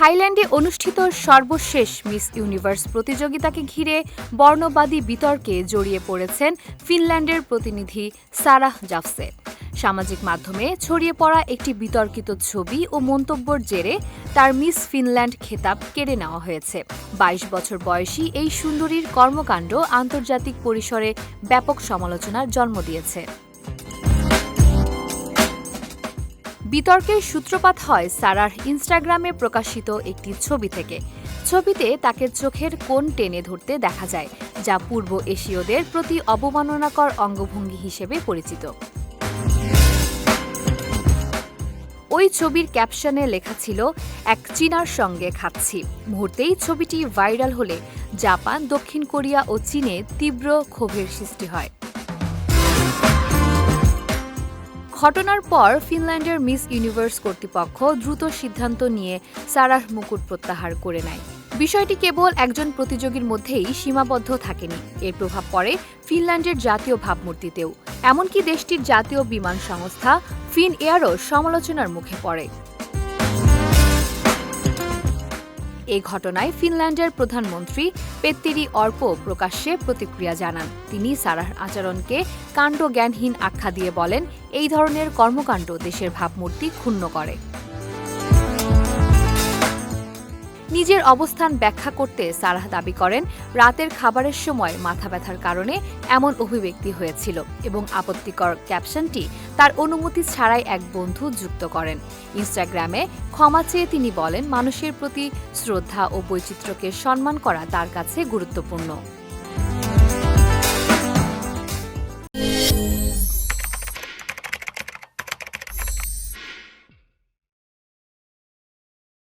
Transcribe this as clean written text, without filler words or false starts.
থাইল্যান্ডে অনুষ্ঠিত সর্বশেষ মিস ইউনিভার্স প্রতিযোগিতাকে ঘিরে বর্ণবাদী বিতর্কে জড়িয়ে পড়েছেন ফিনল্যান্ডের প্রতিনিধি সারাহ জাফসে। সামাজিক মাধ্যমে ছড়িয়ে পড়া একটি বিতর্কিত ছবি ও মন্তব্যের জেরে তার মিস ফিনল্যান্ড খেতাব কেড়ে নেওয়া হয়েছে। ২২ বছর বয়সী এই সুন্দরীর কর্মকাণ্ড আন্তর্জাতিক পরিসরে ব্যাপক সমালোচনার জন্ম দিয়েছে। বিতর্কের সূত্রপাত হয় সারার ইনস্টাগ্রামে প্রকাশিত একটি ছবি থেকে। ছবিতে তাকে চোখের কোণ টেনে ধরতে দেখা যায়, যা পূর্ব এশীয়দের প্রতি অবমাননাকর অঙ্গভঙ্গি হিসেবে পরিচিত। ওই ছবির ক্যাপশনে লেখা ছিল, এক চীনার সঙ্গে খাচ্ছি। মুহূর্তেই ছবিটি ভাইরাল হলে জাপান, দক্ষিণ কোরিয়া ও চীনে তীব্র ক্ষোভের সৃষ্টি হয়। ঘটনার পর ফিনল্যান্ডের মিস ইউনিভার্স কর্তৃপক্ষ দ্রুত সিদ্ধান্ত নিয়ে সারার মুকুট প্রত্যাহার করে নেয়। বিষয়টি কেবল একজন প্রতিযোগীর মধ্যেই সীমাবদ্ধ থাকেনি, এর প্রভাব পড়ে ফিনল্যান্ডের জাতীয় ভাবমূর্তিতেও। এমনকি দেশটির জাতীয় বিমান সংস্থা ফিন এয়ারও সমালোচনার মুখে পড়ে। এই ঘটনায় ফিনল্যান্ডের প্রধানমন্ত্রী পেত্তেরি অর্পো প্রকাশ্যে প্রতিক্রিয়া জানান। তিনি সারার আচরণকে কাণ্ডজ্ঞানহীন আখ্যা দিয়ে বলেন, এই ধরনের কর্মকাণ্ড দেশের ভাবমূর্তি ক্ষুণ্ণ করে। নিজের অবস্থান ব্যাখ্যা করতে সারাহ দাবি করেন, রাতের খাবারের সময় মাথা ব্যথার কারণে এমন অভিব্যক্তি হয়েছিল এবং আপত্তিকর ক্যাপশনটি তার অনুমতি ছাড়াই এক বন্ধু যুক্ত করেন। ইনস্টাগ্রামে ক্ষমা চেয়ে তিনি বলেন, মানুষের প্রতি শ্রদ্ধা ও বৈচিত্র্যকে সম্মান করা তার কাছে গুরুত্বপূর্ণ।